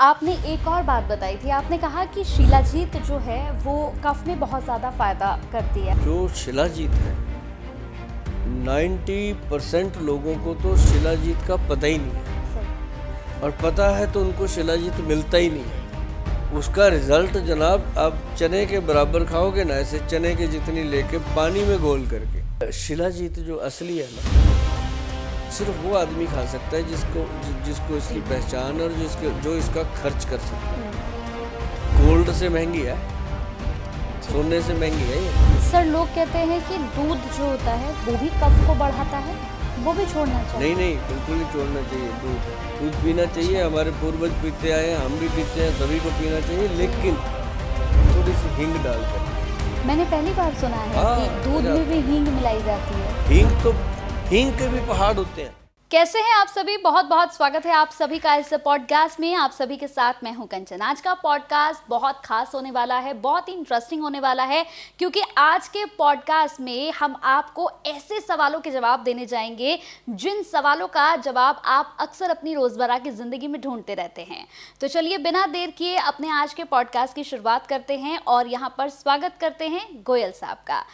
आपने एक और बात बताई थी, आपने कहा कि शिलाजीत जो है वो कफ में बहुत ज़्यादा फ़ायदा करती है। जो शिलाजीत है 90% लोगों को तो शिलाजीत का पता ही नहीं है, सही। और पता है तो उनको शिलाजीत मिलता ही नहीं है। उसका रिजल्ट जनाब आप चने के बराबर खाओगे ना, ऐसे चने के जितनी लेके पानी में घोल करके। शिलाजीत जो असली है ना, सिर्फ वो आदमी खा सकता है जिसको इसकी पहचान और जो इसका खर्च कर सकता है। गोल्ड से महंगी है, सोने से महंगी है ये। सर, लोग कहते हैं कि दूध जो होता है वो भी कफ को बढ़ाता है, वो भी छोड़ना चाहिए। नहीं, बिल्कुल नहीं छोड़ना चाहिए। दूध पीना चाहिए, हमारे पूर्वज पीते आए हैं, हम भी पीते हैं, सभी को पीना चाहिए, लेकिन थोड़ी सी हींग डालकर। मैंने पहली बार सुना है हाँ, कि दूध में भी हींग मिलाई जाती है। हींग के भी पहाड़ होते हैं। कैसे हैं आप सभी? बहुत बहुत स्वागत है आप सभी का इस पॉडकास्ट में। आप सभी के साथ मैं हूं कंचन। आज का पॉडकास्ट बहुत खास होने वाला है, बहुत ही इंटरेस्टिंग होने वाला है, क्योंकि आज के पॉडकास्ट में हम आपको ऐसे सवालों के जवाब देने जाएंगे जिन सवालों का जवाब आप अक्सर अपनी रोजमर्रा की जिंदगी में ढूंढते रहते हैं। तो चलिए बिना देर किए अपने आज के पॉडकास्ट की शुरुआत करते हैं और यहाँ पर स्वागत करते हैं गोयल साहब का।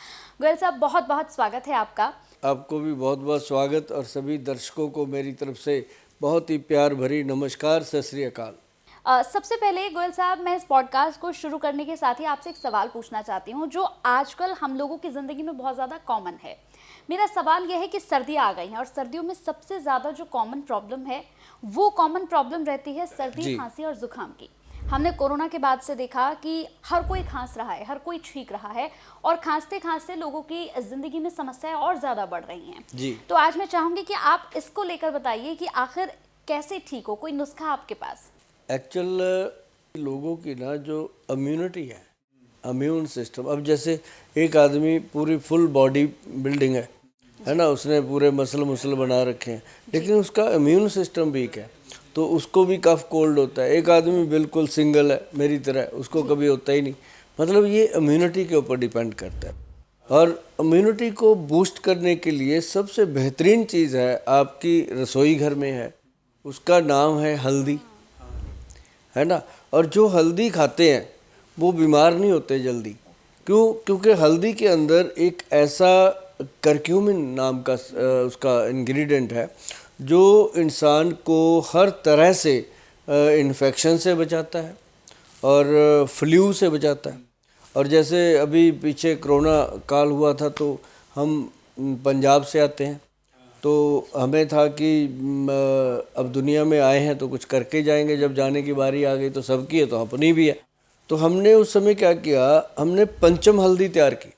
गोयल साहब, बहुत बहुत स्वागत है आपका। आपको भी बहुत बहुत स्वागत, और सभी दर्शकों को मेरी तरफ से बहुत ही प्यार भरी नमस्कार, सत श्री अकाल। सबसे पहले गोयल साहब, मैं इस पॉडकास्ट को शुरू करने के साथ ही आपसे एक सवाल पूछना चाहती हूँ जो आजकल हम लोगों की ज़िंदगी में बहुत ज़्यादा कॉमन है। मेरा सवाल यह है कि सर्दियाँ आ गई हैं और सर्दियों में सबसे ज़्यादा जो कॉमन प्रॉब्लम है वो कॉमन प्रॉब्लम रहती है सर्दी, खांसी और ज़ुकाम की। हमने कोरोना के बाद से देखा कि हर कोई खांस रहा है, हर कोई छींक रहा है, और खांसते खांसते लोगों की ज़िंदगी में समस्याएं और ज़्यादा बढ़ रही हैं जी। तो आज मैं चाहूँगी कि आप इसको लेकर बताइए कि आखिर कैसे ठीक हो, कोई नुस्खा आपके पास? एक्चुअल लोगों की ना जो इम्यूनिटी इम्यून सिस्टम, अब जैसे एक आदमी पूरी फुल बॉडी बिल्डिंग है ना, उसने पूरे मसल बना रखे हैं, लेकिन उसका इम्यून सिस्टम वीक है, तो उसको भी कफ कोल्ड होता है। एक आदमी बिल्कुल सिंगल है मेरी तरह, उसको कभी होता ही नहीं। मतलब ये इम्यूनिटी के ऊपर डिपेंड करता है, और इम्यूनिटी को बूस्ट करने के लिए सबसे बेहतरीन चीज़ है आपकी रसोई घर में है, उसका नाम है हल्दी, है ना। और जो हल्दी खाते हैं वो बीमार नहीं होते जल्दी। क्यों? क्योंकि हल्दी के अंदर एक ऐसा करक्यूमिन नाम का उसका इंग्रेडिएंट है जो इंसान को हर तरह से इन्फेक्शन से बचाता है और फ्लू से बचाता है। और जैसे अभी पीछे कोरोना काल हुआ था, तो हम पंजाब से आते हैं, तो हमें था कि अब दुनिया में आए हैं तो कुछ करके जाएंगे, जब जाने की बारी आ गई तो सबकी है तो अपनी भी है। तो हमने उस समय क्या किया, हमने पंचम हल्दी तैयार की।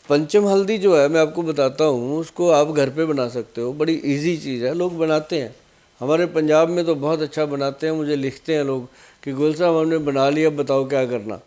पंचम हल्दी जो है, मैं आपको बताता हूँ, उसको आप घर पे बना सकते हो, बड़ी इजी चीज़ है, लोग बनाते हैं। हमारे पंजाब में तो बहुत अच्छा बनाते हैं, मुझे लिखते हैं लोग कि गोल साहब हमने बना लिया, बताओ क्या करना।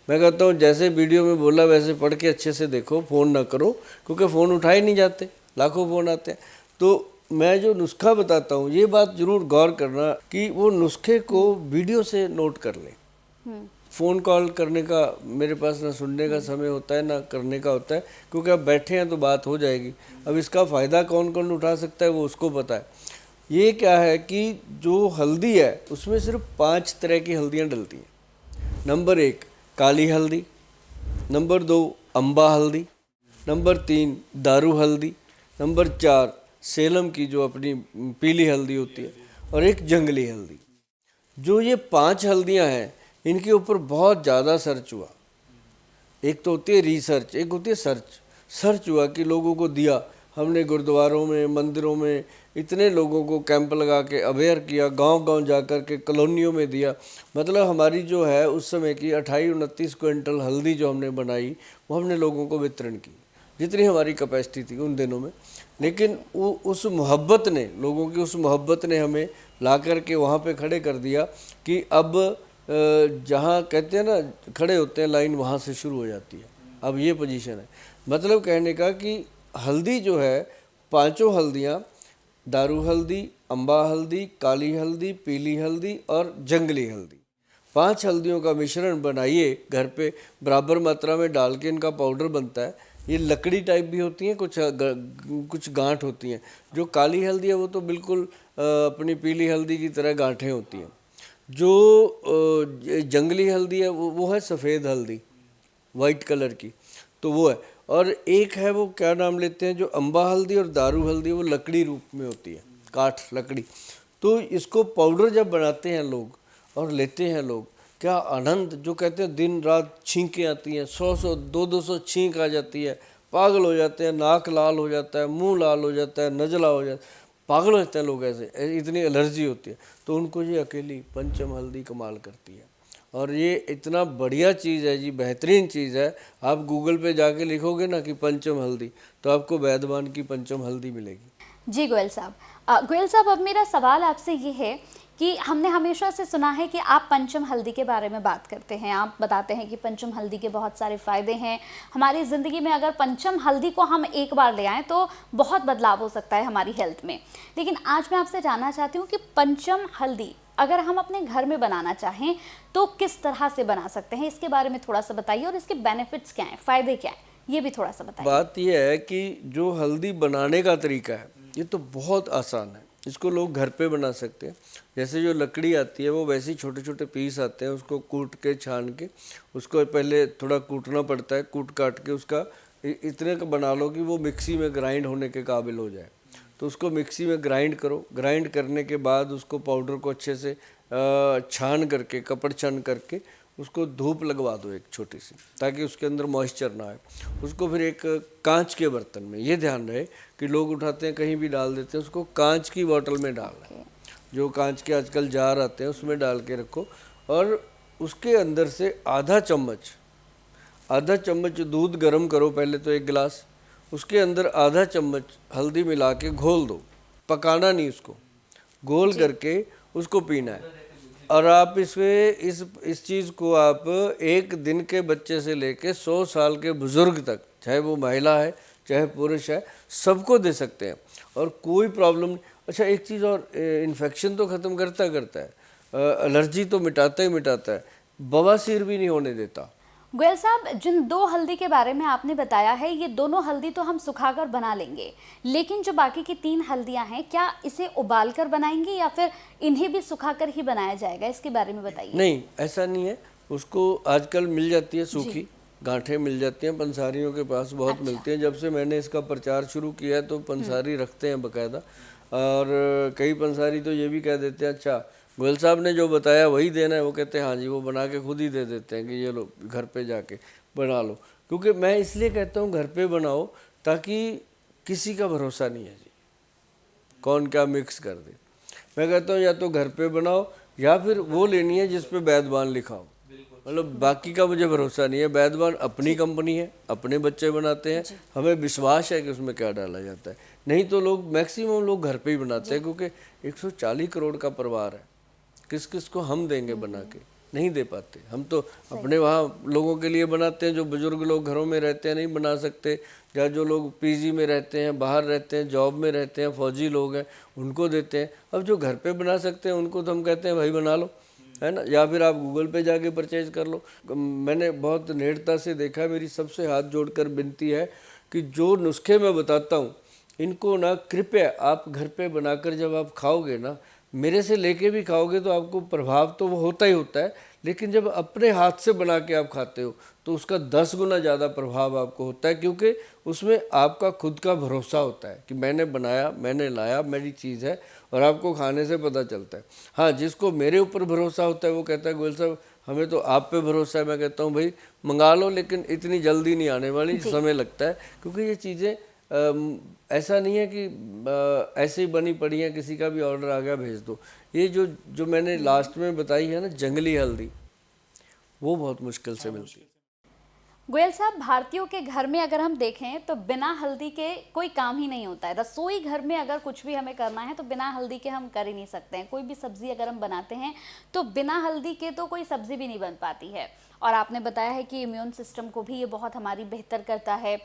मैं कहता हूँ जैसे वीडियो में बोला वैसे पढ़ के अच्छे से देखो, फ़ोन ना करो, क्योंकि फ़ोन उठाए नहीं जाते, लाखों फ़ोन आते हैं। तो मैं जो नुस्खा बताता हूँ, ये बात ज़रूर गौर करना कि वो नुस्खे को वीडियो से नोट कर लें। फ़ोन कॉल करने का मेरे पास ना सुनने का समय होता है ना करने का होता है, क्योंकि अब बैठे हैं तो बात हो जाएगी। अब इसका फ़ायदा कौन कौन उठा सकता है वो उसको पता है। ये क्या है कि जो हल्दी है उसमें सिर्फ 5 तरह की हल्दियाँ डलती हैं। नंबर 1 काली हल्दी, नंबर 2 अम्बा हल्दी, नंबर 3 दारू हल्दी, नंबर 4 सेलम की जो अपनी पीली हल्दी होती है, और एक जंगली हल्दी। जो ये 5 हल्दियाँ हैं, इनके ऊपर बहुत ज़्यादा सर्च हुआ। एक तो होती है रिसर्च, एक होती है सर्च हुआ कि लोगों को दिया हमने, गुरुद्वारों में, मंदिरों में इतने लोगों को कैंप लगा के अवेयर किया, गांव-गांव जाकर के कॉलोनियों में दिया। मतलब हमारी जो है उस समय की 28-29 क्विंटल हल्दी जो हमने बनाई, वो हमने लोगों को वितरण की, जितनी हमारी कैपेसिटी थी उन दिनों में। लेकिन उस मोहब्बत ने, लोगों की उस मोहब्बत ने हमें ला कर के वहाँ पे खड़े कर दिया कि अब जहाँ कहते हैं ना खड़े होते हैं लाइन, वहाँ से शुरू हो जाती है। अब ये पोजीशन है। मतलब कहने का कि हल्दी जो है, 5 हल्दियाँ, दारू हल्दी, अम्बा हल्दी, काली हल्दी, पीली हल्दी और जंगली हल्दी, 5 हल्दियों का मिश्रण बनाइए घर पे, बराबर मात्रा में डाल के इनका पाउडर बनता है। ये लकड़ी टाइप भी होती हैं, कुछ गांठ होती हैं। जो काली हल्दी है वो तो बिल्कुल अपनी पीली हल्दी की तरह गांठें होती हैं। जो जंगली हल्दी है वो है सफ़ेद हल्दी, वाइट कलर की, तो वो है। और एक है वो क्या नाम लेते हैं, जो अम्बा हल्दी और दारू हल्दी, वो लकड़ी रूप में होती है, काठ लकड़ी। तो इसको पाउडर जब बनाते हैं लोग और लेते हैं लोग, क्या आनंद, जो कहते हैं दिन रात छींकें आती हैं, 100 200 छींक आ जाती है, पागल हो जाते हैं, नाक लाल हो जाता है, मुंह लाल हो जाता है, नजला हो जाता है, पागल हो जाते हैं लोग, ऐसे इतनी एलर्जी होती है। तो उनको ये अकेली पंचम हल्दी कमाल करती है। और ये इतना बढ़िया चीज़ है जी, बेहतरीन चीज़ है। आप गूगल पे जाके लिखोगे ना कि पंचम हल्दी, तो आपको वैद्यवान की पंचम हल्दी मिलेगी। जी गोयल साहब, गोयल साहब, अब मेरा सवाल आपसे ये है कि हमने हमेशा से सुना है कि आप पंचम हल्दी के बारे में बात करते हैं, आप बताते हैं कि पंचम हल्दी के बहुत सारे फ़ायदे हैं हमारी ज़िंदगी में। अगर पंचम हल्दी को हम एक बार ले आएँ तो बहुत बदलाव हो सकता है हमारी हेल्थ में। लेकिन आज मैं आपसे जानना चाहती हूँ कि पंचम हल्दी अगर हम अपने घर में बनाना चाहें तो किस तरह से बना सकते हैं, इसके बारे में थोड़ा सा बताइए, और इसके बेनिफिट्स क्या हैं, फ़ायदे क्या हैं, ये भी थोड़ा सा बताइए। बात यह है कि जो हल्दी बनाने का तरीका है ये तो बहुत आसान है, इसको लोग घर पे बना सकते हैं। जैसे जो लकड़ी आती है वो वैसे ही छोटे छोटे पीस आते हैं, उसको कूट के छान के उसको पहले थोड़ा कूटना पड़ता है, कूट काट के उसका इतने का बना लो कि वो मिक्सी में ग्राइंड होने के काबिल हो जाए। तो उसको मिक्सी में ग्राइंड करो, ग्राइंड करने के बाद उसको पाउडर को अच्छे से छान करके, कपड़ छान करके उसको धूप लगवा दो एक छोटी सी, ताकि उसके अंदर मॉइस्चर ना आए। उसको फिर एक कांच के बर्तन में, ये ध्यान रहे कि लोग उठाते हैं कहीं भी डाल देते हैं, उसको कांच की बोतल में डालना है, जो कांच के आजकल जार आते हैं उसमें डाल के रखो। और उसके अंदर से आधा चम्मच दूध गर्म करो पहले तो, एक गिलास, उसके अंदर आधा चम्मच हल्दी मिला के घोल दो, पकाना नहीं, उसको घोल करके उसको पीना है। और आप इस चीज़ को आप एक दिन के बच्चे से लेके 100 साल के बुज़ुर्ग तक, चाहे वो महिला है चाहे पुरुष है, सबको दे सकते हैं और कोई प्रॉब्लम नहीं। अच्छा, एक चीज़ और, इन्फेक्शन तो ख़त्म करता है, एलर्जी तो मिटाता ही मिटाता है, बवासीर भी नहीं होने देता। गोयल साहब, जिन दो हल्दी के बारे में आपने बताया है, ये दोनों हल्दी तो हम सुखाकर बना लेंगे, लेकिन जो बाकी की 3 हल्दियां हैं, क्या इसे उबाल कर बनाएंगे या फिर इन्हें भी सुखाकर ही बनाया जाएगा, इसके बारे में बताइए। नहीं, ऐसा नहीं है, उसको आजकल मिल जाती है सूखी गांठें मिल जाती हैं, पंसारियों के पास बहुत मिलती हैं। जब से मैंने इसका प्रचार शुरू किया है तो पंसारी रखते हैं बाकायदा, और कई पंसारी तो ये भी कह देते हैं, अच्छा गोयल साहब ने जो बताया वही देना है, वो कहते हैं हाँ जी, वो बना के खुद ही दे देते हैं कि ये लो घर पे जाके बना लो। क्योंकि मैं इसलिए कहता हूँ घर पे बनाओ, ताकि किसी का भरोसा नहीं है जी, कौन क्या मिक्स कर दे। मैं कहता हूँ या तो घर पे बनाओ या फिर वो लेनी है जिस पे वैद्यवान लिखा हो, मतलब बाकी का मुझे भरोसा नहीं है। वैद्यवान अपनी कंपनी है, अपने बच्चे बनाते हैं, हमें विश्वास है कि उसमें क्या डाला जाता है। नहीं तो लोग, मैक्सिमम लोग घर पे ही बनाते हैं, क्योंकि 140 करोड़ का परिवार है, किस किस को हम देंगे बना के, नहीं दे पाते। हम तो अपने वहाँ लोगों के लिए बनाते हैं, जो बुजुर्ग लोग घरों में रहते हैं नहीं बना सकते, या जो लोग पीजी में रहते हैं, बाहर रहते हैं, जॉब में रहते हैं, फौजी लोग हैं, उनको देते हैं। अब जो घर पे बना सकते हैं उनको तो हम कहते हैं भाई बना लो, है ना, या फिर आप गूगल पे जाके परचेज कर लो। मैंने बहुत नेड़ता से देखा है, मेरी सबसे हाथ जोड़कर विनती है कि जो नुस्खे मैं बताता हूँ इनको ना कृपया आप घर पे बनाकर जब आप खाओगे ना, मेरे से लेके भी खाओगे तो आपको प्रभाव तो वो होता ही होता है, लेकिन जब अपने हाथ से बना के आप खाते हो तो उसका 10 गुना ज़्यादा प्रभाव आपको होता है, क्योंकि उसमें आपका खुद का भरोसा होता है कि मैंने बनाया, मैंने लाया, मेरी चीज़ है, और आपको खाने से पता चलता है। हाँ, जिसको मेरे ऊपर भरोसा होता है वो कहता है गोयल साहब हमें तो आप पे भरोसा है। मैं कहता हूँ भाई मंगा लो, लेकिन इतनी जल्दी नहीं आने वाली, समय लगता है, क्योंकि ये चीज़ें ऐसा नहीं है कि ऐसे ही बनी पड़ी हैं, किसी का भी ऑर्डर आ गया भेज दो। ये जो मैंने लास्ट में बताई है ना, जंगली हल्दी, वो बहुत मुश्किल से मिलती है। गोयल साहब, भारतीयों के घर में अगर हम देखें तो बिना हल्दी के कोई काम ही नहीं होता है। रसोई घर में अगर कुछ भी हमें करना है तो बिना हल्दी के हम कर ही नहीं सकते हैं। कोई भी सब्जी अगर हम बनाते हैं तो बिना हल्दी के तो कोई सब्जी भी नहीं बन पाती है। और आपने बताया है कि इम्यून सिस्टम को भी ये बहुत हमारी बेहतर करता है।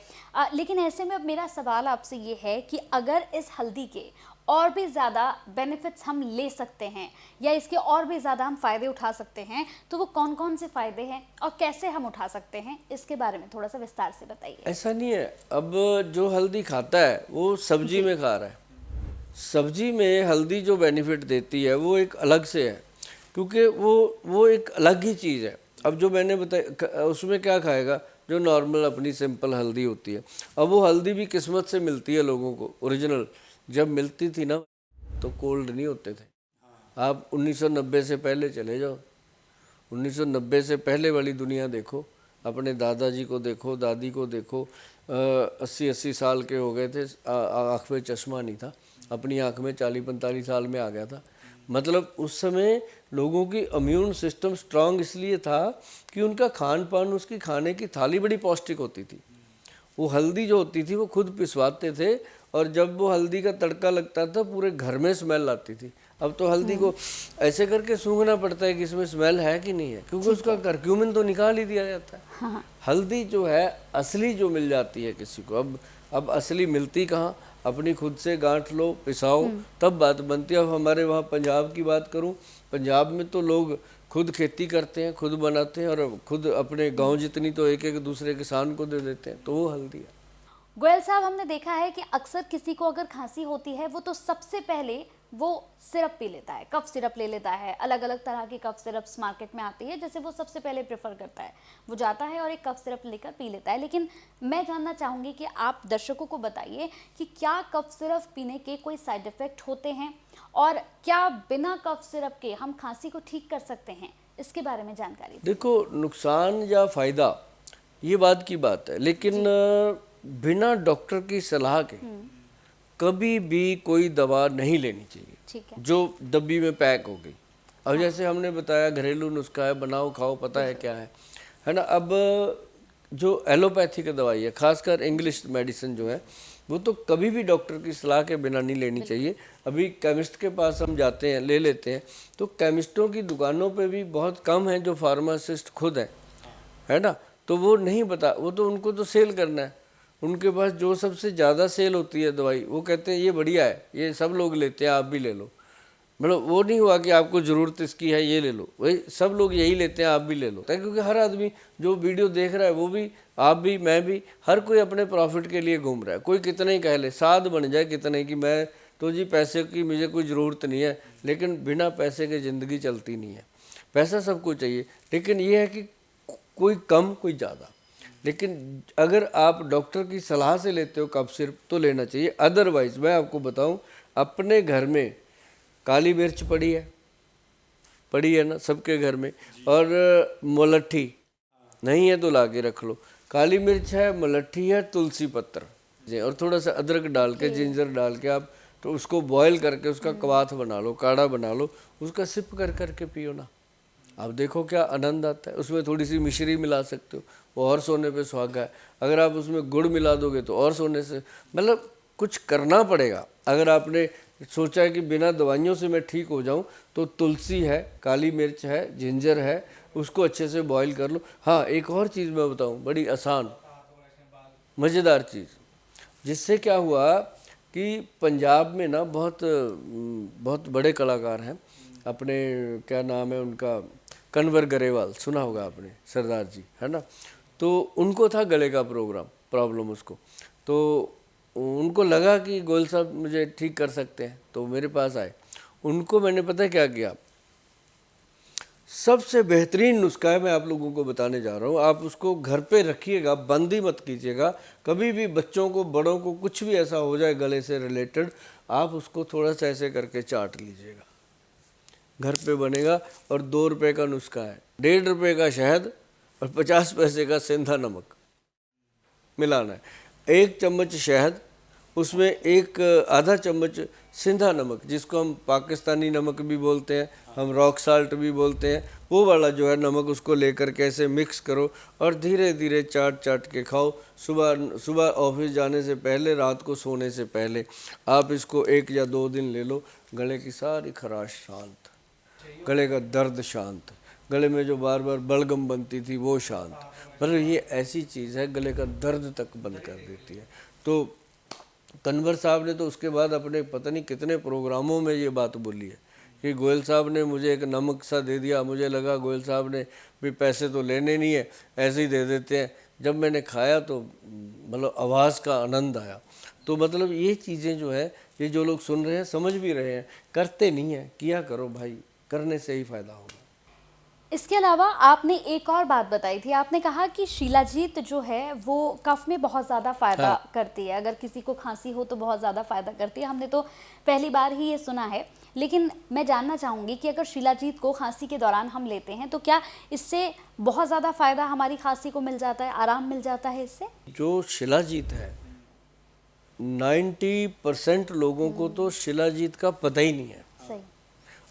लेकिन ऐसे में अब मेरा सवाल आपसे ये है कि अगर इस हल्दी के और भी ज़्यादा बेनिफिट्स हम ले सकते हैं या इसके और भी ज़्यादा हम फ़ायदे उठा सकते हैं, तो वो कौन कौन से फ़ायदे हैं और कैसे हम उठा सकते हैं, इसके बारे में थोड़ा सा विस्तार से बताइए। ऐसा नहीं है, अब जो हल्दी खाता है वो सब्जी में खा रहा है। सब्जी में हल्दी जो बेनिफिट देती है वो एक अलग से है। क्योंकि वो एक अलग ही चीज़ है। अब जो मैंने बताया उसमें क्या खाएगा, जो नॉर्मल अपनी सिंपल हल्दी होती है। अब वो हल्दी भी किस्मत से मिलती है लोगों को, ओरिजिनल जब मिलती थी ना तो कोल्ड नहीं होते थे। आप 1990 से पहले चले जाओ, 1990 से पहले वाली दुनिया देखो, अपने दादाजी को देखो, दादी को देखो, 80-80 साल के हो गए थे, आँख में चश्मा नहीं था, अपनी आँख में 40-45 साल में आ गया था। मतलब उस समय लोगों की इम्यून सिस्टम स्ट्रांग इसलिए था कि उनका खान पान, उसकी खाने की थाली बड़ी पौष्टिक होती थी। वो हल्दी जो होती थी वो खुद पिसवाते थे, और जब वो हल्दी का तड़का लगता था पूरे घर में स्मेल आती थी। अब तो हल्दी को ऐसे करके सूंघना पड़ता है कि इसमें स्मेल है कि नहीं है, क्योंकि उसका करक्यूमिन तो निकाल ही दिया जाता है। हाँ। हल्दी जो है असली जो मिल जाती है किसी को, अब असली मिलती कहाँ, अपनी खुद से गांठ लो, पिसाओ, तब बात बनती है। अब हमारे वहाँ पंजाब की बात करूँ, पंजाब में तो लोग खुद खेती करते हैं, खुद बनाते हैं, और खुद अपने गांव जितनी तो एक एक दूसरे किसान को दे देते हैं, तो वो हल्दी है। गोयल साहब, हमने देखा है कि अक्सर किसी को अगर खांसी होती है वो तो सबसे पहले वो सिरप पी लेता है, कफ सिरप ले लेता है। अलग अलग तरह की कफ सिरप्स मार्केट में आती है, जैसे वो सबसे पहले प्रेफर करता है, वो जाता है और एक कफ सिरप लेकर पी लेता है। लेकिन मैं जानना चाहूँगी कि आप दर्शकों को बताइए कि क्या कफ सिरप पीने के कोई साइड इफ़ेक्ट होते हैं, और क्या बिना कफ सिरप के हम खांसी को ठीक कर सकते हैं? इसके बारे में जानकारी दें। देखो, नुकसान या फ़ायदा ये बात की बात है, लेकिन बिना डॉक्टर की सलाह के कभी भी कोई दवा नहीं लेनी चाहिए ठीक है। जो डब्बी में पैक हो गई। अब जैसे हमने बताया घरेलू नुस्खा है, बनाओ खाओ, पता है क्या है ना। अब जो एलोपैथी की दवाई है, खासकर इंग्लिश मेडिसिन जो है, वो तो कभी भी डॉक्टर की सलाह के बिना नहीं लेनी चाहिए। अभी केमिस्ट के पास हम जाते हैं, ले लेते हैं, तो केमिस्टों की दुकानों पे भी बहुत कम है जो फार्मासिस्ट खुद हैं, है ना। तो वो नहीं बता, वो तो उनको तो सेल करना है। उनके पास जो सबसे ज़्यादा सेल होती है दवाई, वो कहते हैं ये बढ़िया है, ये सब लोग लेते हैं, आप भी ले लो। मतलब वो नहीं हुआ कि आपको ज़रूरत इसकी है ये ले लो, वही सब लोग यही लेते हैं, आप भी ले लो। क्योंकि हर आदमी जो वीडियो देख रहा है, वो भी, आप भी, मैं भी, हर कोई अपने प्रॉफिट के लिए घूम रहा है। कोई कितना ही कह ले, साध बन जाए कितने की, मैं तो जी पैसे की मुझे कोई ज़रूरत नहीं है, लेकिन बिना पैसे के ज़िंदगी चलती नहीं है। पैसा सबको चाहिए, लेकिन ये है कि कोई कम कोई ज़्यादा। लेकिन अगर आप डॉक्टर की सलाह से लेते हो कफ सिरप तो लेना चाहिए। अदरवाइज मैं आपको बताऊं, अपने घर में काली मिर्च पड़ी है ना सबके घर में, और मुलट्ठी नहीं है तो ला के रख लो। काली मिर्च है, मुलट्ठी है, तुलसी पत्र और थोड़ा सा अदरक डाल के, जिंजर डाल के, आप तो उसको बॉयल करके उसका कवाथ बना लो, काढ़ा बना लो, उसका सिप कर करके पियो ना। आप देखो क्या आनंद आता है। उसमें थोड़ी सी मिश्री मिला सकते हो, वो और सोने पे सुहागा है। अगर आप उसमें गुड़ मिला दोगे तो और सोने से, मतलब कुछ करना पड़ेगा। अगर आपने सोचा है कि बिना दवाइयों से मैं ठीक हो जाऊं, तो तुलसी है, काली मिर्च है, जिंजर है, उसको अच्छे से बॉईल कर लो। हाँ, एक और चीज़ मैं बताऊं, बड़ी आसान मज़ेदार चीज़, जिससे क्या हुआ कि पंजाब में ना बहुत बड़े कलाकार हैं अपने, क्या नाम है उनका, कन्वर गरेवाल, सुना होगा आपने, सरदार जी, है ना। तो उनको था गले का प्रॉब्लम उसको, तो उनको लगा कि गोयल साहब मुझे ठीक कर सकते हैं, तो मेरे पास आए। उनको मैंने पता क्या किया, सबसे बेहतरीन नुस्खा है, मैं आप लोगों को बताने जा रहा हूँ। आप उसको घर पे रखिएगा, बंद ही मत कीजिएगा कभी भी। बच्चों को, बड़ों को कुछ भी ऐसा हो जाए गले से रिलेटेड, आप उसको थोड़ा सा ऐसे करके चाट लीजिएगा, घर पे बनेगा। और 2 रुपये का नुस्खा है, 1.5 रुपये का शहद और 50 पैसे का सेंधा नमक मिलाना है। 1 चम्मच शहद, उसमें एक आधा चम्मच सिंधा नमक, जिसको हम पाकिस्तानी नमक भी बोलते हैं, हम रॉक साल्ट भी बोलते हैं, वो वाला जो है नमक, उसको लेकर के ऐसे मिक्स करो और धीरे धीरे चाट के खाओ। सुबह ऑफिस जाने से पहले, रात को सोने से पहले आप इसको 1 या 2 दिन ले लो, गले की सारी खराश शांत, गले का दर्द शांत, गले में जो बार बार बलगम बनती थी वो शांत। मतलब ये ऐसी चीज़ है, गले का दर्द तक बंद कर देती है। तो कन्वर साहब ने तो उसके बाद अपने पता नहीं कितने प्रोग्रामों में ये बात बोली है कि गोयल साहब ने मुझे एक नमक सा दे दिया, मुझे लगा गोयल साहब ने भी पैसे तो लेने नहीं है, ऐसे ही दे देते हैं। जब मैंने खाया तो मतलब आवाज़ का आनंद आया। तो मतलब ये चीज़ें जो है, ये जो लोग सुन रहे हैं, समझ भी रहे हैं, करते नहीं हैं, किया करो भाई, करने से ही फायदा होगा। इसके अलावा आपने एक और बात बताई थी, आपने कहा कि शिलाजीत जो है वो कफ में बहुत ज़्यादा फ़ायदा करती है, अगर किसी को खांसी हो तो बहुत ज़्यादा फ़ायदा करती है। हमने तो पहली बार ही ये सुना है, लेकिन मैं जानना चाहूँगी कि अगर शिलाजीत को खांसी के दौरान हम लेते हैं तो क्या इससे बहुत ज़्यादा फ़ायदा हमारी खांसी को मिल जाता है, आराम मिल जाता है इससे? जो शिलाजीत है 90% लोगों को तो शिलाजीत का पता ही नहीं है, सही।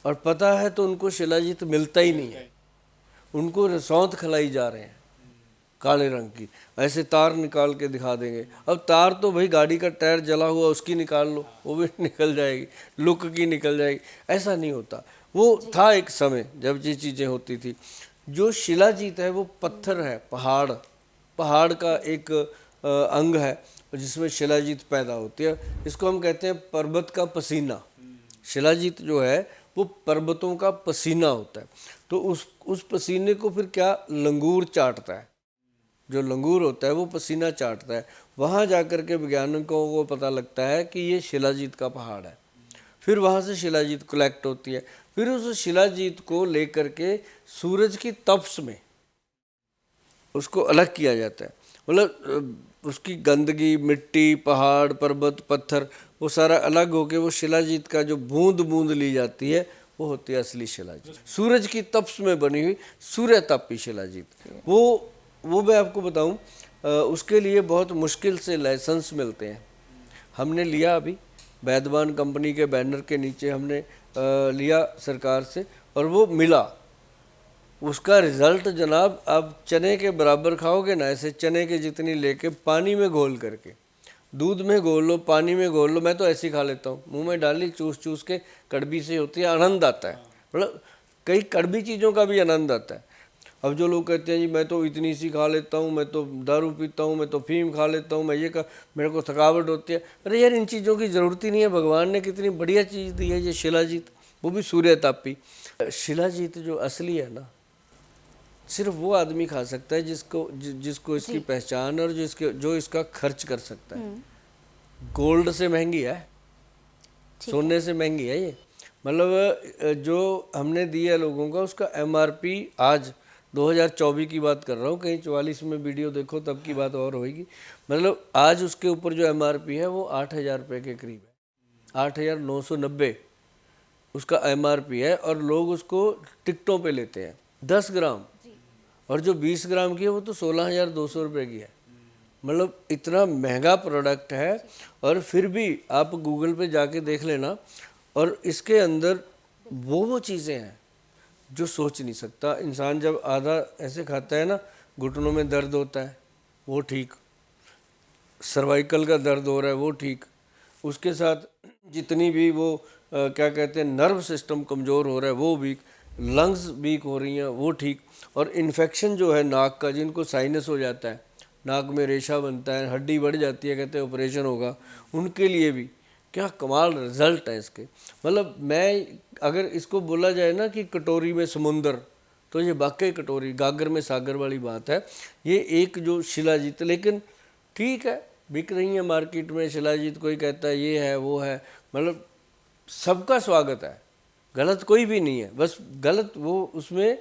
और पता है तो उनको शिलाजीत मिलता ही नहीं है। उनको रसौंत खिलाई जा रहे हैं काले रंग की, ऐसे तार निकाल के दिखा देंगे। अब तार तो भाई गाड़ी का टायर जला हुआ उसकी निकाल लो, वो भी निकल जाएगी, लुक की निकल जाएगी। ऐसा नहीं होता। वो था एक समय जब ये चीज़ें होती थी। जो शिलाजीत है वो पत्थर है, पहाड़ का एक अंग है जिसमें शिलाजीत पैदा होती है। इसको हम कहते हैं पर्वत का पसीना। शिलाजीत जो है वो पर्वतों का पसीना होता है। तो उस पसीने को फिर क्या लंगूर चाटता है, जो लंगूर होता है वो पसीना चाटता है। वहाँ जाकर के वैज्ञानिकों को पता लगता है कि ये शिलाजीत का पहाड़ है। फिर वहाँ से शिलाजीत कलेक्ट होती है। फिर उस शिलाजीत को लेकर के सूरज की तपश में उसको अलग किया जाता है। मतलब उसकी गंदगी, मिट्टी, पहाड़, पर्वत, पत्थर, वो सारा अलग होके वो शिलाजीत का जो बूंद बूंद ली जाती है वो होती है असली शिलाजीत। सूरज की तपश में बनी हुई सूर्य तापी शिलाजीत। वो मैं आपको बताऊं, उसके लिए बहुत मुश्किल से लाइसेंस मिलते हैं। हमने लिया अभी वैदवान कंपनी के बैनर के नीचे हमने लिया सरकार से, और वो मिला। उसका रिजल्ट जनाब, आप चने के बराबर खाओगे ना, ऐसे चने के जितनी लेके पानी में घोल करके, दूध में घोल लो, पानी में घोल लो, मैं तो ऐसे ही खा लेता हूँ, मुंह में डाली चूस चूस के, कड़वी से होती है, आनंद आता है। मतलब कई कड़वी चीज़ों का भी आनंद आता है। अब जो लोग कहते हैं जी मैं तो इतनी सी खा लेता हूँ, मैं तो दारू पीता हूँ, मैं तो फीम खा लेता हूँ, मैं ये का मेरे को थकावट होती है। अरे यार, इन चीज़ों की ज़रूरत ही नहीं है। भगवान ने कितनी बढ़िया चीज़ दी है ये शिलाजीत, वो भी सूर्य तापी। शिलाजीत जो असली है ना, सिर्फ वो आदमी खा सकता है जिसको इसकी पहचान और जो इसका खर्च कर सकता है। गोल्ड से महंगी है, सोने से महंगी है ये। मतलब जो हमने दिया लोगों का, उसका MRP आज 2024 की बात कर रहा हूँ, कहीं 44 में वीडियो देखो तब की बात और होगी। मतलब आज उसके ऊपर जो MRP है वो 8,000 रुपये के करीब है, 8,990 उसका MRP है। और लोग उसको टिकटों पे लेते हैं 10 ग्राम, और जो 20 ग्राम की है वो तो 16,200 रुपये की है। मतलब इतना महंगा प्रोडक्ट है। और फिर भी आप गूगल पे जाके देख लेना, और इसके अंदर वो चीज़ें हैं जो सोच नहीं सकता इंसान। जब आधा ऐसे खाता है ना, घुटनों में दर्द होता है वो ठीक, सर्वाइकल का दर्द हो रहा है वो ठीक, उसके साथ जितनी भी वो क्या कहते हैं नर्व सिस्टम कमज़ोर हो रहा है वो वीक, लंग्स वीक हो रही हैं वो ठीक, और इन्फेक्शन जो है नाक का, जिनको साइनस हो जाता है, नाक में रेशा बनता है, हड्डी बढ़ जाती है, कहते हैं ऑपरेशन होगा, उनके लिए भी क्या कमाल रिजल्ट है इसके। मतलब मैं अगर इसको बोला जाए ना कि कटोरी में समुंदर, तो ये वाकई कटोरी गागर में सागर वाली बात है। ये एक जो शिलाजीत, लेकिन ठीक है बिक रही है मार्केट में शिलाजीत, कोई कहता है ये है वो है, मतलब सबका स्वागत है, गलत कोई भी नहीं है। बस गलत वो उसमें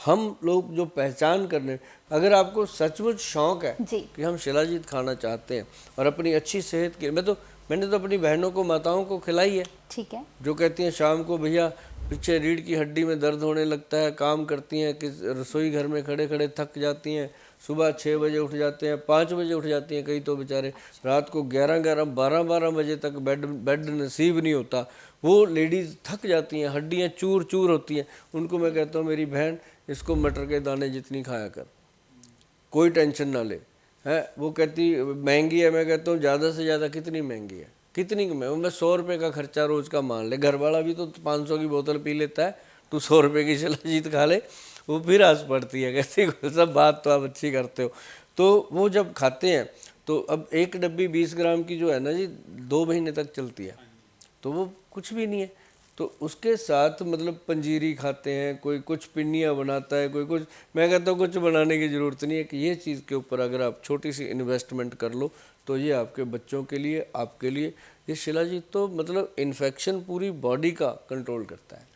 हम लोग जो पहचान करने, अगर आपको सचमुच शौक है कि हम शिलाजीत खाना चाहते हैं और अपनी अच्छी सेहत के, मैंने तो अपनी बहनों को, माताओं को खिलाई है। ठीक है। जो कहती हैं शाम को भैया पीछे रीढ़ की हड्डी में दर्द होने लगता है, काम करती हैं कि रसोई घर में खड़े खड़े थक जाती हैं, सुबह 6 बजे उठ जाते हैं, 5 बजे उठ जाती हैं, कई तो बेचारे रात को 11-11, 12-12 बजे तक बेड नसीब नहीं होता, वो लेडीज़ थक जाती हैं, हड्डियाँ चूर चूर होती हैं। उनको मैं कहता हूँ मेरी बहन इसको मटर के दाने जितनी खाया कर, कोई टेंशन ना ले। है वो कहती महंगी है, मैं कहता हूँ ज़्यादा से ज़्यादा कितनी महंगी है, कितनी मैं 100 रुपये का खर्चा रोज़ का मान ले, घर वाला भी तो 500 की बोतल पी लेता है, तू 100 रुपये की शिलाजीत खा ले, वो फिर हंस पड़ती है, कहती सब बात तो आप अच्छी करते हो। तो वो जब खाते हैं तो अब एक डब्बी 20 ग्राम की जो है ना जी 2 महीने तक चलती है, तो वो कुछ भी नहीं है। तो उसके साथ मतलब पंजीरी खाते हैं, कोई कुछ पिन्नियाँ बनाता है, कोई कुछ, मैं कहता हूँ कुछ बनाने की ज़रूरत नहीं है कि ये चीज़ के ऊपर अगर आप छोटी सी इन्वेस्टमेंट कर लो तो ये आपके बच्चों के लिए, आपके लिए ये शिलाजीत तो मतलब इन्फेक्शन पूरी बॉडी का कंट्रोल करता है।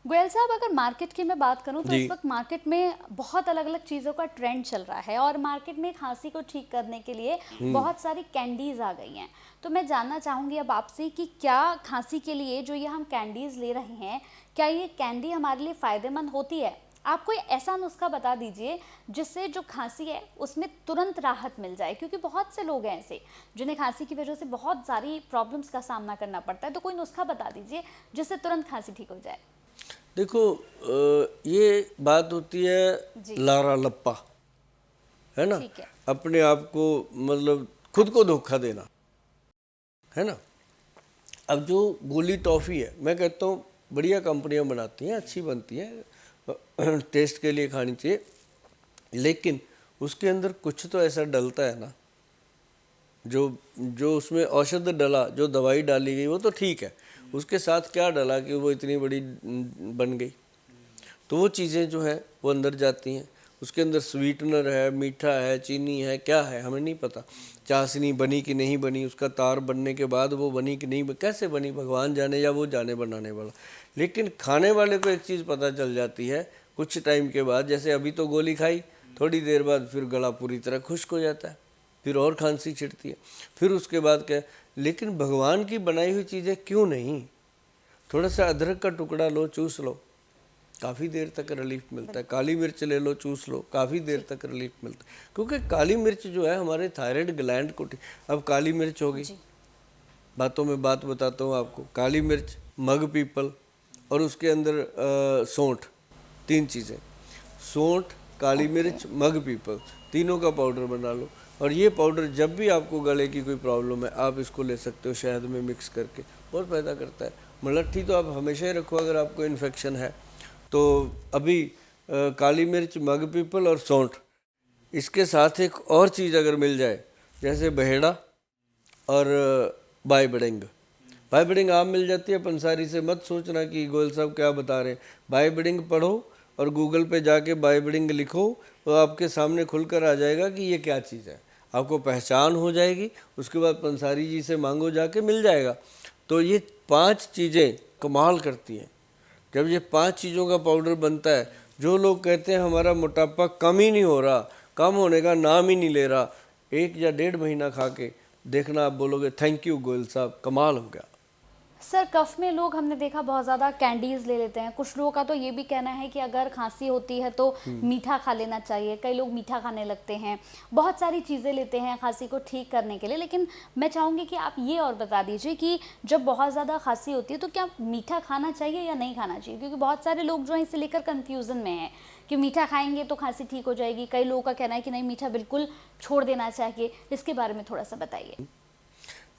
गोयल साहब, अगर मार्केट की मैं बात करूं तो जी। इस वक्त मार्केट में बहुत अलग अलग चीज़ों का ट्रेंड चल रहा है और मार्केट में खांसी को ठीक करने के लिए बहुत सारी कैंडीज आ गई हैं। तो मैं जानना चाहूंगी अब आपसे कि क्या खांसी के लिए जो ये हम कैंडीज ले रहे हैं, क्या ये कैंडी हमारे लिए फ़ायदेमंद होती है? आप कोई ऐसा नुस्खा बता दीजिए जिससे जो खांसी है उसमें तुरंत राहत मिल जाए, क्योंकि बहुत से लोग हैं ऐसे जिन्हें खांसी की वजह से बहुत सारी प्रॉब्लम्स का सामना करना पड़ता है। तो कोई नुस्खा बता दीजिए जिससे तुरंत खांसी ठीक हो जाए। देखो, ये बात होती है जी। लारा लप्पा, है ना। ठीक है। अपने आप को मतलब खुद को धोखा देना, है ना। अब जो गोली टॉफ़ी है, मैं कहता हूँ बढ़िया कंपनियां बनाती हैं, अच्छी बनती हैं, टेस्ट के लिए खानी चाहिए, लेकिन उसके अंदर कुछ तो ऐसा डलता है ना, जो जो उसमें औषध डला, जो दवाई डाली गई वो तो ठीक है, उसके साथ क्या डला कि वो इतनी बड़ी बन गई। तो वो चीज़ें जो है वो अंदर जाती हैं, उसके अंदर स्वीटनर है, मीठा है, चीनी है, क्या है हमें नहीं पता। चाशनी बनी कि नहीं बनी, उसका तार बनने के बाद वो बनी कि नहीं, कैसे बनी भगवान जाने, या वो जाने बनाने वाला। लेकिन खाने वाले को एक चीज़ पता चल जाती है कुछ टाइम के बाद, जैसे अभी तो गोली खाई, थोड़ी देर बाद फिर गला पूरी तरह खुश्क हो जाता है, फिर और खांसी छिड़ती है, फिर उसके बाद क्या। लेकिन भगवान की बनाई हुई चीज़ें क्यों नहीं, थोड़ा सा अदरक का टुकड़ा लो, चूस लो, काफ़ी देर तक रिलीफ मिलता है। काली मिर्च ले लो, चूस लो, काफ़ी देर तक रिलीफ मिलता है, क्योंकि काली मिर्च जो है हमारे थायराइड ग्लैंड को अब काली मिर्च होगी, बातों में बात बताता हूँ आपको, काली मिर्च, मग पीपल और उसके अंदर सौंठ, 3 चीज़ें, सौंठ, काली मिर्च, मग पीपल, तीनों का पाउडर बना लो। और ये पाउडर जब भी आपको गले की कोई प्रॉब्लम है आप इसको ले सकते हो शहद में मिक्स करके, बहुत फ़ायदा करता है। मलट्ठी तो आप हमेशा ही रखो अगर आपको इन्फेक्शन है तो। अभी काली मिर्च, मग पीपल और सौंठ, इसके साथ एक और चीज़ अगर मिल जाए जैसे बहेड़ा और बाईबडिंग। बाईबडिंग आम मिल जाती है पंसारी से, मत सोचना कि गोयल साहब क्या बता रहे हैं। बाईबडिंग पढ़ो और गूगल पे जाके बाईबडिंग लिखो तो आपके सामने खुलकर आ जाएगा कि ये क्या चीज़ है, आपको पहचान हो जाएगी। उसके बाद पंसारी जी से मांगो, जाके मिल जाएगा। तो ये 5 चीज़ें कमाल करती हैं। जब ये 5 चीज़ों का पाउडर बनता है, जो लोग कहते हैं हमारा मोटापा कम ही नहीं हो रहा, कम होने का नाम ही नहीं ले रहा, 1 या 1.5 महीना खा के देखना, आप बोलोगे थैंक यू गोयल साहब, कमाल हो गया। सर, कफ में लोग हमने देखा बहुत ज़्यादा कैंडीज़ ले लेते हैं। कुछ लोगों का तो ये भी कहना है कि अगर खांसी होती है तो मीठा खा लेना चाहिए। कई लोग मीठा खाने लगते हैं, बहुत सारी चीज़ें लेते हैं खांसी को ठीक करने के लिए। लेकिन मैं चाहूँगी कि आप ये और बता दीजिए कि जब बहुत ज़्यादा खांसी होती है तो क्या मीठा खाना चाहिए या नहीं खाना चाहिए? क्योंकि बहुत सारे लोग जो हैं इसे लेकर कन्फ्यूज़न में हैं कि मीठा खाएंगे तो खांसी ठीक हो जाएगी। कई लोगों का कहना है कि नहीं, मीठा बिल्कुल छोड़ देना चाहिए। इसके बारे में थोड़ा सा बताइए।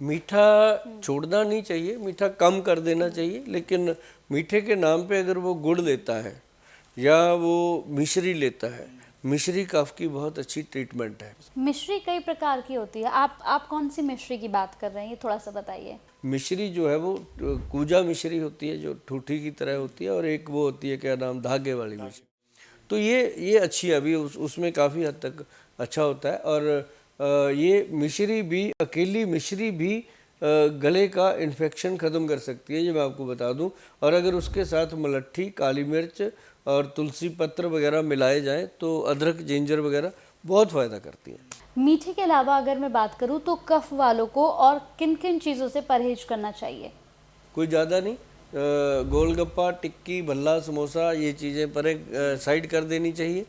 मीठा छोड़ना नहीं चाहिए, मीठा कम कर देना चाहिए, लेकिन मीठे के नाम पे अगर वो गुड़ लेता है या वो मिश्री लेता है, मिश्री कफ की बहुत अच्छी ट्रीटमेंट है। मिश्री कई प्रकार की होती है, आप कौन सी मिश्री की बात कर रहे हैं, ये थोड़ा सा बताइए। मिश्री जो है वो कूजा मिश्री होती है जो ठूठी की तरह होती है, और एक वो होती है क्या नाम, धागे वाली मिश्री। तो ये अच्छी है, अभी उसमें काफ़ी हद तक अच्छा होता है। और ये मिश्री भी, अकेली मिश्री भी गले का इन्फेक्शन ख़त्म कर सकती है, ये मैं आपको बता दूं। और अगर उसके साथ मलट्ठी, काली मिर्च और तुलसी पत्र वगैरह मिलाए जाएं तो अदरक, जिंजर वगैरह बहुत फ़ायदा करती है। मीठे के अलावा अगर मैं बात करूं तो कफ वालों को और किन किन चीज़ों से परहेज करना चाहिए? कोई ज़्यादा नहीं, गोलगप्पा, टिक्की, भल्ला, समोसा, ये चीज़ें पर साइड कर देनी चाहिए,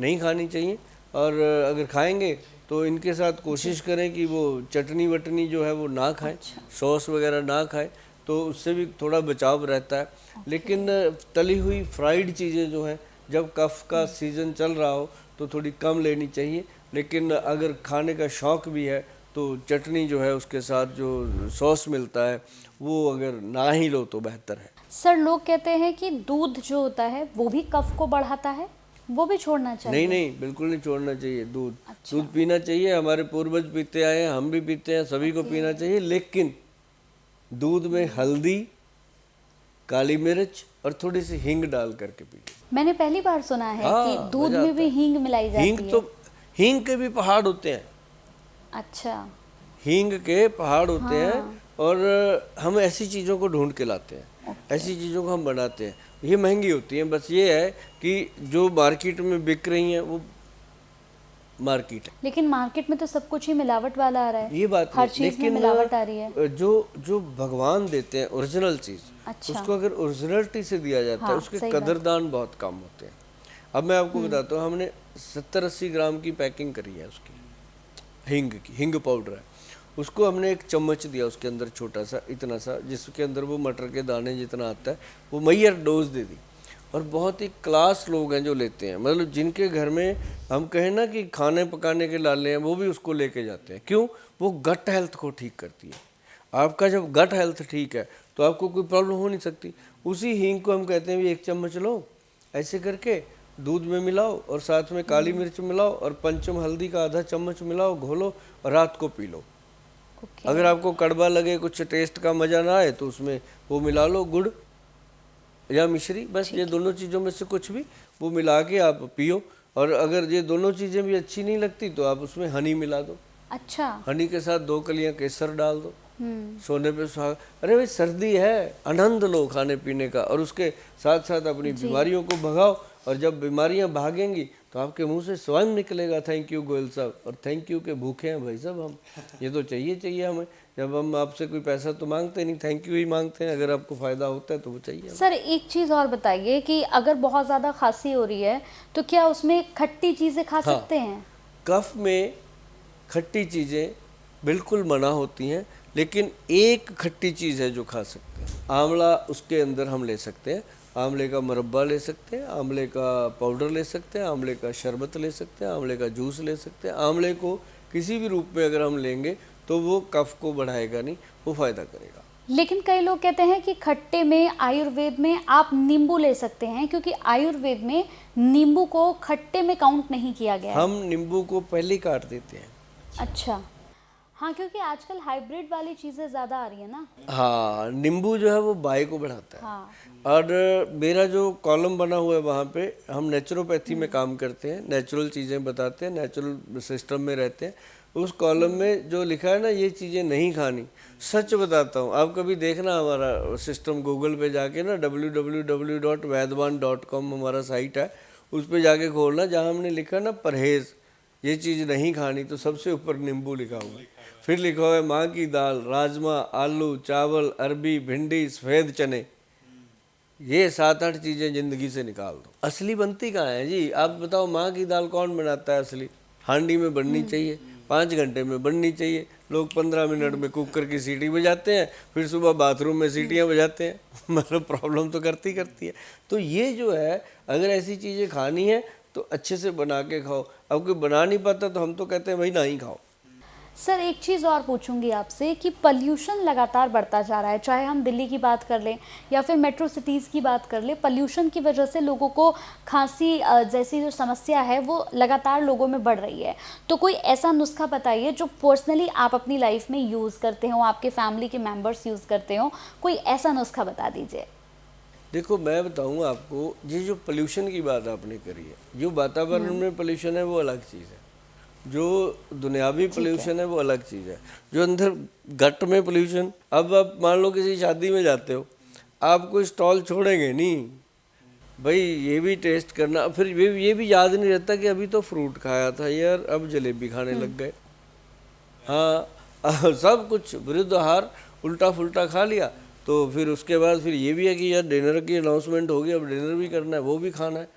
नहीं खानी चाहिए। और अगर खाएंगे तो इनके साथ कोशिश करें कि वो चटनी वटनी जो है वो ना खाएं, सॉस वगैरह ना खाएं, तो उससे भी थोड़ा बचाव रहता है। लेकिन तली हुई फ्राइड चीज़ें जो हैं, जब कफ का सीज़न चल रहा हो तो थोड़ी कम लेनी चाहिए। लेकिन अगर खाने का शौक़ भी है तो चटनी जो है उसके साथ जो सॉस मिलता है वो अगर ना ही लो तो बेहतर है। सर, लोग कहते हैं कि दूध जो होता है वो भी कफ को बढ़ाता है, वो भी छोड़ना चाहिए? नहीं, बिल्कुल नहीं छोड़ना चाहिए दूध। दूध पीना चाहिए, हमारे पूर्वज पीते आए हैं, हम भी पीते हैं, सभी को पीना चाहिए। लेकिन दूध में हल्दी, काली मिर्च और थोड़ी सी हींग डाल करके पीजिए। मैंने पहली बार सुना है कि दूध में भी हींग मिलाई जाती है। हींग के भी पहाड़ होते हैं। अच्छा। हींग के पहाड़ होते हैं, और हम ऐसी चीज़ों को ढूंढ के लाते हैं, ऐसी चीज़ों को हम बनाते हैं। ये महंगी होती हैं, बस ये है कि जो मार्केट में बिक रही हैं वो मार्केट है। लेकिन मार्केट में तो सब कुछ ही मिलावट वाला आ रहा है, ये बात हर नहीं, चीज में लेकिन मिलावट आ रही है। जो जो भगवान देते हैं ओरिजिनल चीज़, अच्छा। उसको अगर ओरिजिनलिटी से दिया जाता है, हाँ, उसके सही बात। कदरदान बहुत कम होते हैं। अब मैं आपको बताता हूँ, हमने 70-80 ग्राम की पैकिंग करी है उसकी, हींग की, हींग पाउडर है, उसको हमने एक चम्मच दिया उसके अंदर, छोटा सा इतना सा, जिसके अंदर वो मटर के दाने जितना आता है, वो मैयर डोज दे दी। और बहुत ही क्लास लोग हैं जो लेते हैं, मतलब जिनके घर में हम कहें ना कि खाने पकाने के लाले हैं, वो भी उसको लेके जाते हैं। क्यों? वो गट हेल्थ को ठीक करती है। आपका जब गट हेल्थ ठीक है तो आपको कोई प्रॉब्लम हो नहीं सकती। उसी हींग को हम कहते हैं भी 1 चम्मच लो, ऐसे करके दूध में मिलाओ और साथ में काली मिर्च मिलाओ और पंचम हल्दी का आधा चम्मच मिलाओ, घोलो और रात को पी लो। ओके। अगर आपको कड़वा लगे, कुछ टेस्ट का मज़ा ना आए, तो उसमें वो मिला लो, गुड़ या मिश्री, बस ये दोनों चीज़ों में से कुछ भी वो मिला के आप पियो। और अगर ये दोनों चीज़ें भी अच्छी नहीं लगती तो आप उसमें हनी मिला दो, अच्छा। हनी के साथ 2 कलियां केसर डाल दो, सोने पे सुहाग। अरे भाई सर्दी है, आनंद लो खाने पीने का, और उसके साथ साथ अपनी बीमारियों को भगाओ। और जब बीमारियां भागेंगी तो आपके मुंह से स्वयं निकलेगा थैंक यू गोयल साहब, और थैंक यू के भूखे हैं भाई साहब हम, ये तो चाहिए हमें। जब हम आपसे कोई पैसा तो मांगते नहीं, थैंक यू ही मांगते हैं। अगर आपको फ़ायदा होता है तो वो चाहिए। सर एक चीज़ और बताइए कि अगर बहुत ज़्यादा खांसी हो रही है तो क्या उसमें खट्टी चीज़ें खा हाँ। सकते हैं? कफ में खट्टी चीज़ें बिल्कुल मना होती हैं, लेकिन एक खट्टी चीज़ है जो खा सकते हैं। आंवला उसके अंदर हम ले सकते हैं, आंवले का मुरब्बा ले सकते हैं, आंवले का पाउडर ले सकते हैं, आंवले का शरबत ले सकते हैं, आंवले का जूस ले सकते हैं। आंवले को किसी भी रूप में अगर हम लेंगे तो वो कफ को बढ़ाएगा नहीं, वो फ़ायदा करेगा। लेकिन कई लोग कहते हैं कि खट्टे में आयुर्वेद में आप नींबू ले सकते हैं, क्योंकि आयुर्वेद में नींबू को खट्टे में काउंट नहीं किया गया है। हम नींबू को पहले ही काट देते हैं। अच्छा। हाँ, क्योंकि आजकल हाइब्रिड वाली चीज़ें ज़्यादा आ रही है ना। हाँ, नींबू जो है वो बाई को बढ़ाता है। हाँ। और मेरा जो कॉलम बना हुआ है वहाँ पे हम नेचुरोपैथी में काम करते हैं, नेचुरल चीज़ें बताते हैं, नेचुरल सिस्टम में रहते हैं। उस कॉलम में जो लिखा है ना, ये चीज़ें नहीं खानी, सच बताता हूँ। आप कभी देखना हमारा सिस्टम गूगल पे जाके ना, www.vaidwan.com हमारा साइट है, उस पे जाके खोलना, जहाँ हमने लिखा ना परहेज़, ये चीज़ नहीं खानी, तो सबसे ऊपर नींबू लिखा हुआ है। फिर लिखा हुआ है माँ की दाल, राजमा, आलू, चावल, अरबी, भिंडी, सफ़ेद चने। ये 7-8 चीज़ें ज़िंदगी से निकाल दो। असली बनती कहाँ है जी? आप बताओ, माँ की दाल कौन बनाता है असली? हांडी में बननी चाहिए, 5 घंटे में बननी चाहिए। लोग 15 मिनट में कुकर की सीटी बजाते हैं, फिर सुबह बाथरूम में सीटियाँ बजाते हैं। मतलब प्रॉब्लम तो करती है। तो ये जो है, अगर ऐसी चीज़ें खानी है तो अच्छे से बना के खाओ। अब कोई बना नहीं पाता तो हम तो कहते हैं भाई ना ही खाओ। सर एक चीज़ और पूछूंगी आपसे कि पॉल्यूशन लगातार बढ़ता जा रहा है, चाहे हम दिल्ली की बात कर लें या फिर मेट्रो सिटीज़ की बात कर लें। पॉल्यूशन की वजह से लोगों को खांसी जैसी जो समस्या है वो लगातार लोगों में बढ़ रही है। तो कोई ऐसा नुस्खा बताइए जो पर्सनली आप अपनी लाइफ में यूज़ करते हो, आपके फैमिली के मेम्बर्स यूज़ करते हो, कोई ऐसा नुस्खा बता दीजिए। देखो मैं बताऊँ आपको, ये जो पोल्यूशन की बात आपने करी है, जो वातावरण में पोल्यूशन है वो अलग चीज़ है, जो दुनियावी पोल्यूशन है वो अलग चीज़ है, जो अंदर गट में पोल्यूशन। अब आप मान लो किसी शादी में जाते हो, आप कोई स्टॉल छोड़ेंगे नहीं भाई, ये भी टेस्ट करना। फिर ये भी याद नहीं रहता कि अभी तो फ्रूट खाया था यार, अब जलेबी खाने लग गए। हाँ, सब कुछ विरुद्ध आहार उल्टा फुल्टा खा लिया, तो फिर उसके बाद फिर ये भी है कि यार डिनर की अनाउंसमेंट होगी, अब डिनर भी करना है, वो भी खाना है।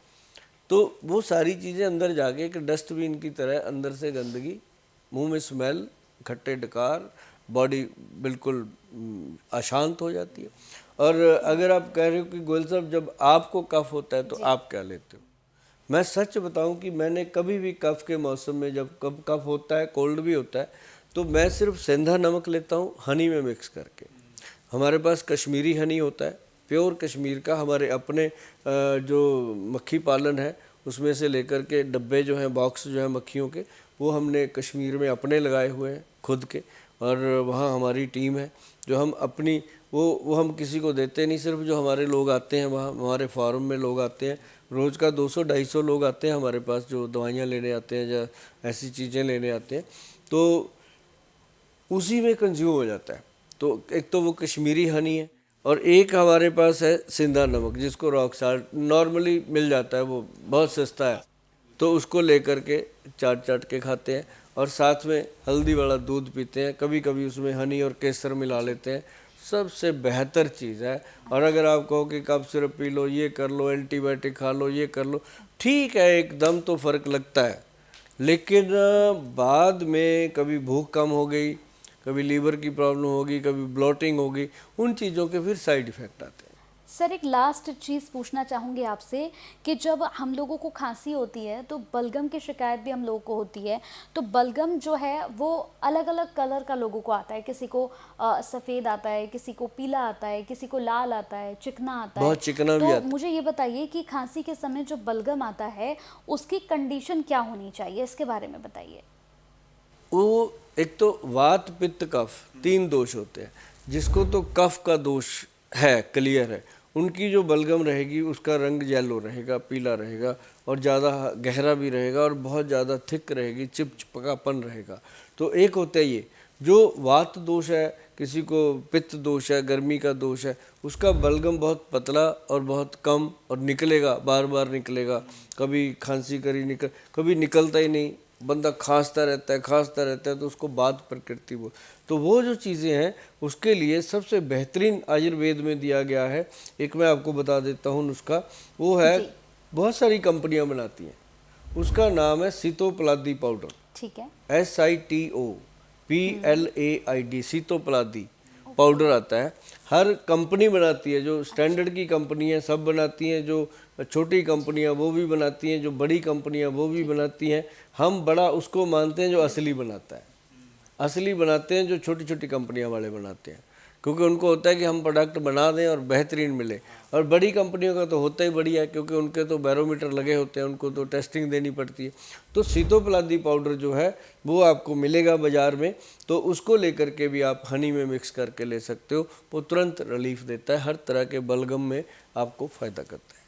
तो वो सारी चीज़ें अंदर जाके एक डस्टबिन की तरह अंदर से गंदगी, मुंह में स्मेल, खट्टे डकार, बॉडी बिल्कुल अशांत हो जाती है। और अगर आप कह रहे हो कि गोयल साहब जब आपको कफ होता है तो आप क्या लेते हो, मैं सच बताऊं कि मैंने कभी भी कफ के मौसम में, जब कब कफ होता है, कोल्ड भी होता है, तो मैं सिर्फ सेंधा नमक लेता हूँ हनी में मिक्स करके। हमारे पास कश्मीरी हनी होता है, प्योर कश्मीर का, हमारे अपने जो मक्खी पालन है उसमें से लेकर के डब्बे जो हैं, बॉक्स जो हैं मक्खियों के, वो हमने कश्मीर में अपने लगाए हुए हैं खुद के। और वहाँ हमारी टीम है जो हम अपनी वो हम किसी को देते नहीं, सिर्फ जो हमारे लोग आते हैं वहाँ, हमारे फार्म में लोग आते हैं, रोज़ का 200-250 लोग आते हैं हमारे पास, जो दवाइयाँ लेने आते हैं या ऐसी चीज़ें लेने आते हैं, तो उसी में कंज्यूम हो जाता है। तो एक तो वो कश्मीरी हनी है, और एक हमारे पास है सिंधा नमक, जिसको रॉक साल्ट नॉर्मली मिल जाता है, वो बहुत सस्ता है, तो उसको लेकर के चाट चाट के खाते हैं, और साथ में हल्दी वाला दूध पीते हैं, कभी कभी उसमें हनी और केसर मिला लेते हैं। सबसे बेहतर चीज़ है। और अगर आप कहो कि कफ सिरप पी लो, ये कर लो, एंटीबायोटिक खा लो, ये कर लो, ठीक है, एकदम तो फ़र्क लगता है, लेकिन बाद में कभी भूख कम हो गई, कभी लीवर की प्रॉब्लम होगी, कभी ब्लोटिंग होगी, उन चीज़ों के फिर साइड इफ़ेक्ट आते हैं। सर एक लास्ट चीज़ पूछना चाहूँगी आपसे कि जब हम लोगों को खांसी होती है तो बलगम की शिकायत भी हम लोगों को होती है, तो बलगम जो है वो अलग अलग कलर का लोगों को आता है, किसी को सफ़ेद आता है, किसी को पीला आता है, किसी को लाल आता है, चिकना आता है। बहुत चिकना भी तो आता है। मुझे ये बताइए कि खांसी के समय जो बलगम आता है उसकी कंडीशन क्या होनी चाहिए, इसके बारे में बताइए। वो एक तो वात पित्त कफ 3 दोष होते हैं, जिसको तो कफ का दोष है, क्लियर है, उनकी जो बलगम रहेगी उसका रंग येलो रहेगा, पीला रहेगा, और ज़्यादा गहरा भी रहेगा, और बहुत ज़्यादा थिक रहेगी, चिपचिपापन रहेगा। तो एक होता है ये जो वात दोष है, किसी को पित्त दोष है, गर्मी का दोष है, उसका बलगम बहुत पतला और बहुत कम, और निकलेगा, बार बार निकलेगा, कभी खांसी करी कभी निकलता ही नहीं, बंदा खांसता रहता है, तो उसको बात प्रकृति वो। तो वो जो चीज़ें हैं उसके लिए सबसे बेहतरीन आयुर्वेद में दिया गया है, एक मैं आपको बता देता हूँ नुस्खा, वो है, जी। बहुत सारी कंपनियां बनाती हैं, उसका नाम है सीतोपलादी पाउडर, ठीक है। SITOPLAID, सीतोपलादी पाउडर आता है। हर कंपनी बनाती है, जो स्टैंडर्ड की कंपनी है सब बनाती हैं, जो छोटी कंपनियां वो भी बनाती हैं, जो बड़ी कंपनियां वो भी बनाती हैं। हम बड़ा उसको मानते हैं जो असली बनाता है, असली बनाते हैं जो छोटी छोटी कंपनियां वाले बनाते हैं, क्योंकि उनको होता है कि हम प्रोडक्ट बना दें और बेहतरीन मिले। और बड़ी कंपनियों का तो होता ही बढ़िया है, क्योंकि उनके तो बैरोमीटर लगे होते हैं, उनको तो टेस्टिंग देनी पड़ती है। तो सीतोपलादी पाउडर जो है वो आपको मिलेगा बाज़ार में, तो उसको लेकर के भी आप हनी में मिक्स करके ले सकते हो, वो तुरंत रिलीफ देता है, हर तरह के बलगम में आपको फ़ायदा करता है।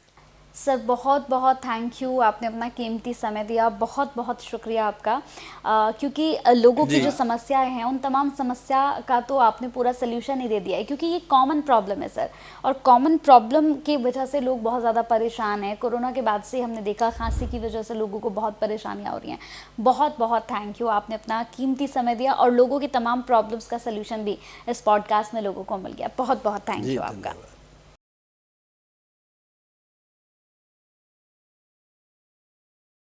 सर बहुत बहुत थैंक यू, आपने अपना कीमती समय दिया, बहुत बहुत शुक्रिया आपका। क्योंकि लोगों की जो समस्याएं हैं उन तमाम समस्या का तो आपने पूरा सल्यूशन ही दे दिया है, क्योंकि ये कॉमन प्रॉब्लम है सर, और कॉमन प्रॉब्लम की वजह से लोग बहुत ज़्यादा परेशान हैं। कोरोना के बाद से हमने देखा खांसी की वजह से लोगों को बहुत परेशानियाँ हो रही हैं। बहुत बहुत थैंक यू, आपने अपना कीमती समय दिया, और लोगों की तमाम प्रॉब्लम्स का सल्यूशन भी इस पॉडकास्ट में लोगों को मिल गया। बहुत बहुत थैंक जी, यू आपका। धन्यवाद।